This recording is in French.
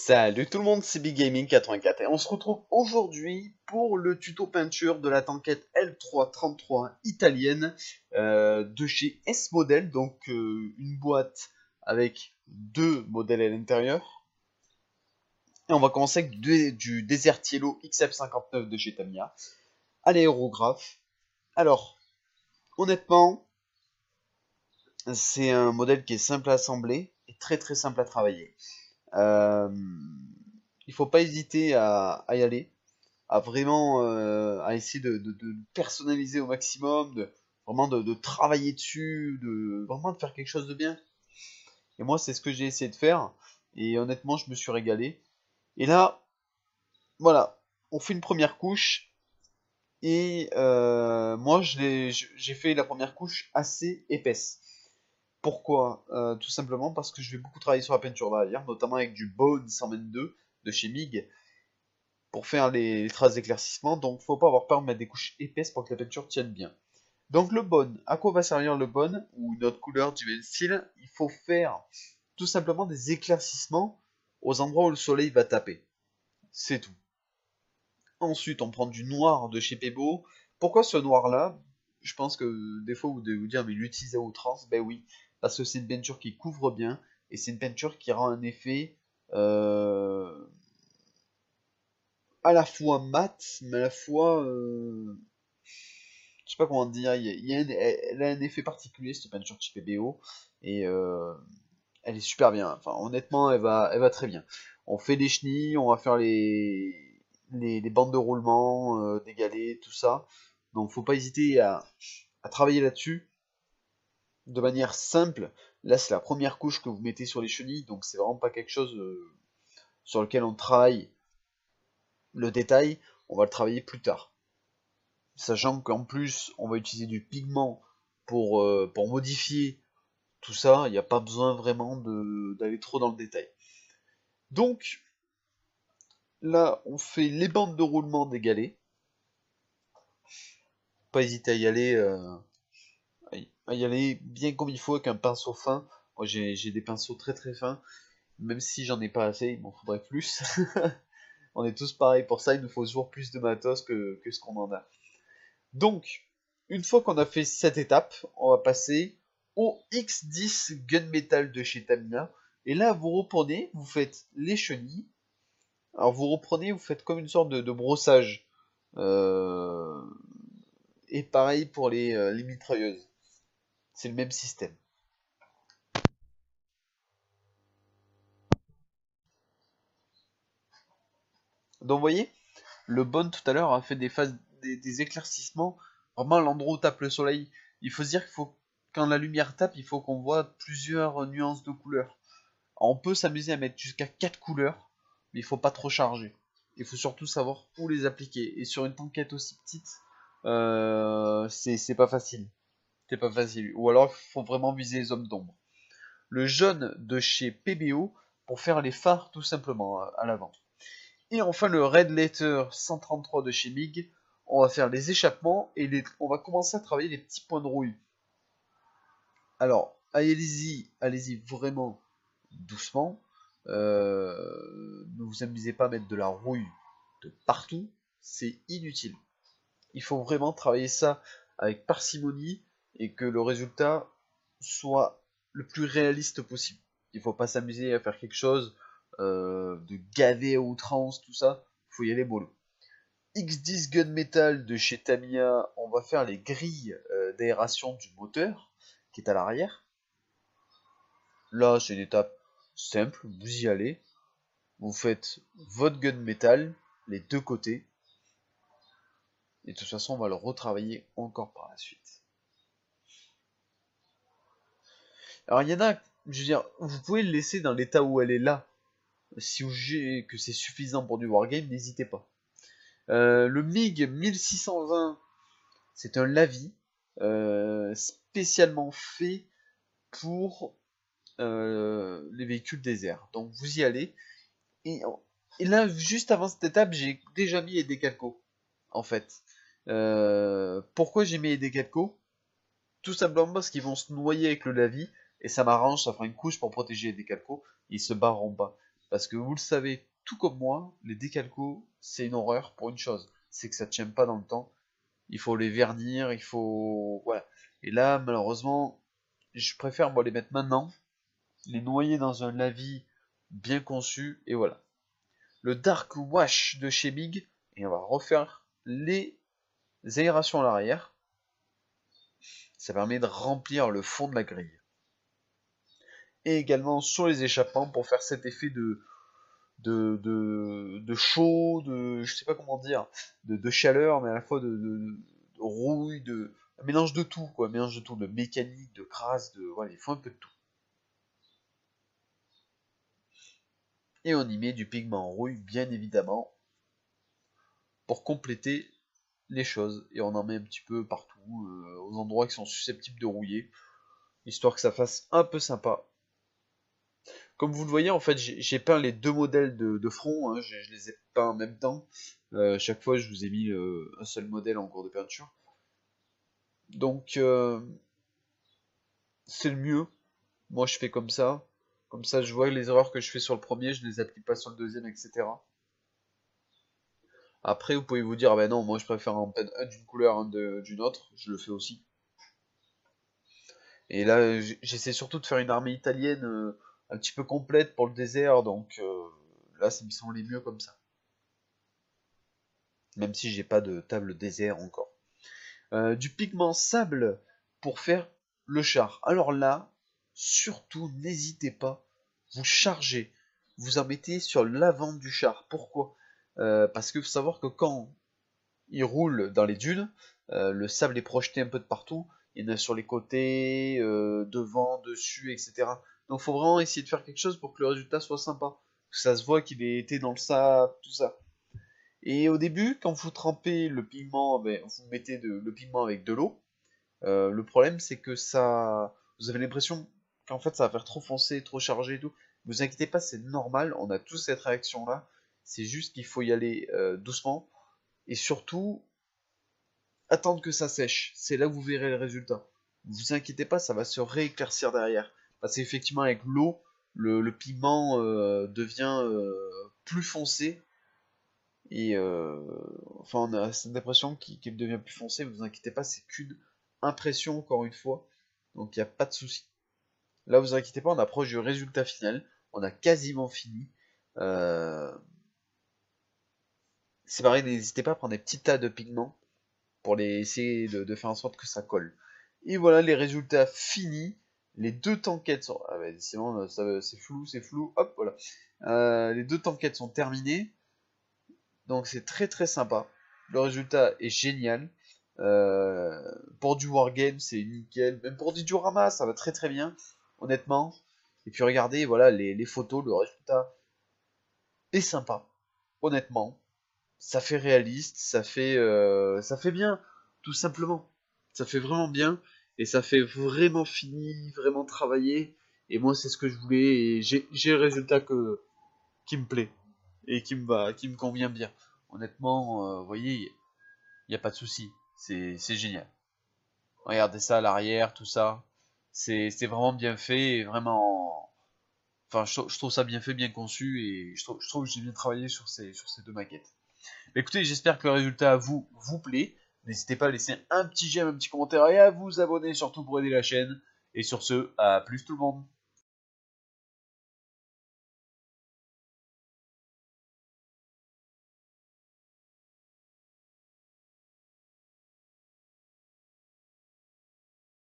Salut tout le monde, c'est Big Gaming 84 et on se retrouve aujourd'hui pour le tuto peinture de la tanquette L333 italienne de chez S-Model, donc une boîte avec deux modèles à l'intérieur. Et on va commencer avec du Desert Yellow XF59 de chez Tamiya à l'aérographe. Alors, honnêtement, c'est un modèle qui est simple à assembler et très simple à travailler. Euh, il faut pas hésiter à y aller, à vraiment à essayer de personnaliser au maximum, vraiment de travailler dessus, de vraiment de faire quelque chose de bien. Et moi, c'est ce que j'ai essayé de faire. Et honnêtement, je me suis régalé. Et là, voilà, on fait une première couche. Et moi, j'ai fait la première couche assez épaisse. Pourquoi? Tout simplement parce que je vais beaucoup travailler sur la peinture derrière, notamment avec du Bone 122 de chez MIG pour faire les traces d'éclaircissement. Donc, faut pas avoir peur de mettre des couches épaisses pour que la peinture tienne bien. Donc, le Bone, à quoi va servir le Bone ou notre couleur du style? Il faut faire tout simplement des éclaircissements aux endroits où le soleil va taper. C'est tout. Ensuite, on prend du noir de chez Pebo. Pourquoi ce noir-là? Je pense que des fois vous devez vous dire, mais il l'utilise à outrance. Ben oui, parce que c'est une peinture qui couvre bien et c'est une peinture qui rend un effet à la fois mat, mais à la fois, je sais pas comment dire, elle a un effet particulier cette peinture de chez PBO et elle est super bien. Enfin, honnêtement, elle va très bien. On fait des chenilles, on va faire les bandes de roulement, des galets, tout ça. Donc, faut pas hésiter à travailler là-dessus de manière simple. Là, c'est la première couche que vous mettez sur les chenilles, donc c'est vraiment pas quelque chose sur lequel on travaille le détail. On va le travailler plus tard. Sachant qu'en plus, on va utiliser du pigment pour modifier tout ça. Il n'y a pas besoin vraiment d'aller trop dans le détail. Donc, là, on fait les bandes de roulement des galets. Pas hésiter à y aller, bien comme il faut avec un pinceau fin. Moi, j'ai des pinceaux très fins. Même si j'en ai pas assez, il m'en faudrait plus. On est tous pareils pour ça, il nous faut toujours plus de matos que ce qu'on en a. Donc, une fois qu'on a fait cette étape, on va passer au X10 Gunmetal de chez Tamiya. Et là, vous reprenez, vous faites les chenilles. Alors, vous reprenez, vous faites comme une sorte de brossage. Euh, Et pareil pour les mitrailleuses. C'est le même système. Donc, vous voyez, le Bon tout à l'heure a fait des éclaircissements vraiment à l'endroit où tape le soleil. Il faut se dire qu'il faut, quand la lumière tape, il faut qu'on voit plusieurs nuances de couleurs. Alors, on peut s'amuser à mettre jusqu'à 4 couleurs, mais il faut pas trop charger. Il faut surtout savoir où les appliquer. Et sur une tanquette aussi petite, c'est pas facile. C'est pas facile. Ou alors, il faut vraiment viser les zones d'ombre. Le jaune de chez PBO pour faire les phares tout simplement à l'avant. Et enfin le Red Letter 133 de chez MIG, on va faire les échappements et on va commencer à travailler les petits points de rouille. Alors, allez-y vraiment doucement. Ne vous amusez pas à mettre de la rouille de partout, c'est inutile. Il faut vraiment travailler ça avec parcimonie et que le résultat soit le plus réaliste possible. Il ne faut pas s'amuser à faire quelque chose de gavé à outrance, tout ça. Il faut y aller mollo. X10 Gunmetal de chez Tamiya, on va faire les grilles d'aération du moteur qui est à l'arrière. Là, c'est une étape simple, vous y allez. Vous faites votre gunmetal, les deux côtés. Et de toute façon, on va le retravailler encore par la suite. Alors, il y en a, je veux dire, vous pouvez le laisser dans l'état où elle est là. Si vous jugez que c'est suffisant pour du wargame, n'hésitez pas. Le MiG 1620, c'est un Lavi spécialement fait pour les véhicules déserts. Donc vous y allez. Et, et là, juste avant cette étape, j'ai déjà mis les décalcos, en fait. Pourquoi j'ai mis les décalcos? Tout simplement parce qu'ils vont se noyer avec le lavis, et ça m'arrange, ça fera une couche pour protéger les décalcos, ils se barreront pas. Parce que vous le savez, tout comme moi, les décalcos, c'est une horreur pour une chose, c'est que ça tient pas dans le temps. Il faut les vernir, il faut... Voilà. Et là, malheureusement, je préfère moi les mettre maintenant, les noyer dans un lavis bien conçu, et voilà. Le Dark Wash de chez Big, et on va refaire les aérations à l'arrière. Ça permet de remplir le fond de la grille. Et également sur les échappements pour faire cet effet de chaud, je sais pas comment dire, de chaleur, mais à la fois de rouille, un mélange de tout, quoi, un mélange de tout, de mécanique, de crasse, voilà, il faut un peu de tout. Et on y met du pigment rouille, bien évidemment, pour compléter les choses. Et on en met un petit peu partout, aux endroits qui sont susceptibles de rouiller, histoire que ça fasse un peu sympa. Comme vous le voyez, en fait, j'ai peint les deux modèles de front, hein, je les ai peints en même temps. Chaque fois, je vous ai mis un seul modèle en cours de peinture. Donc, c'est le mieux. Moi, je fais comme ça. Comme ça, je vois les erreurs que je fais sur le premier, je ne les applique pas sur le deuxième, etc. Après, vous pouvez vous dire, ah ben non, moi, je préfère en peindre un d'une couleur, un d'une autre. Je le fais aussi. Et là, j'essaie surtout de faire une armée italienne un petit peu complète pour le désert, donc là, ça me semble les mieux comme ça. Même si j'ai pas de table désert encore. Du pigment sable pour faire le char. Alors là, surtout, n'hésitez pas, vous chargez, vous en mettez sur l'avant du char. Pourquoi? Parce que faut savoir que quand il roule dans les dunes, le sable est projeté un peu de partout. Il y en a sur les côtés, devant, dessus, etc. Donc faut vraiment essayer de faire quelque chose pour que le résultat soit sympa. Que ça se voit qu'il ait été dans le sable, tout ça. Et au début, quand vous trempez le pigment, ben, vous mettez le pigment avec de l'eau. Le problème, c'est que ça, vous avez l'impression qu'en fait, ça va faire trop foncé, trop chargé et tout. Ne vous inquiétez pas, c'est normal. On a tous cette réaction-là. C'est juste qu'il faut y aller doucement et surtout attendre que ça sèche. C'est là que vous verrez le résultat. Ne vous inquiétez pas, ça va se rééclaircir derrière. Parce qu'effectivement, avec l'eau, le pigment devient plus foncé. Et enfin, on a cette impression qu'il devient plus foncé. Ne vous inquiétez pas, c'est qu'une impression, encore une fois. Donc, il n'y a pas de souci. Là, vous inquiétez pas, on approche du résultat final. On a quasiment fini. C'est pareil, n'hésitez pas à prendre des petits tas de pigments pour essayer de faire en sorte que ça colle. Et voilà les résultats finis. Les deux tanquettes sont... Ah bah, sinon, c'est flou, c'est flou. Hop, voilà. Les deux tanquettes sont terminées. Donc c'est très très sympa. Le résultat est génial. Pour du wargame, c'est nickel. Même pour du diorama, ça va très très bien, honnêtement. Et puis regardez, voilà, les photos, le résultat est sympa, honnêtement. Ça fait réaliste, ça fait bien, tout simplement. Ça fait vraiment bien, et ça fait vraiment fini, vraiment travaillé. Et moi, c'est ce que je voulais, et j'ai le résultat qui me plaît, et qui me convient bien. Honnêtement, vous voyez, il n'y a pas de souci. C'est génial. Regardez ça à l'arrière, tout ça. C'est vraiment bien fait, et vraiment... Enfin, je trouve ça bien fait, bien conçu, et je trouve que j'ai bien travaillé sur sur ces deux maquettes. Écoutez, j'espère que le résultat vous plaît. N'hésitez pas à laisser un petit j'aime, un petit commentaire et à vous abonner surtout pour aider la chaîne. Et sur ce, à plus tout le monde.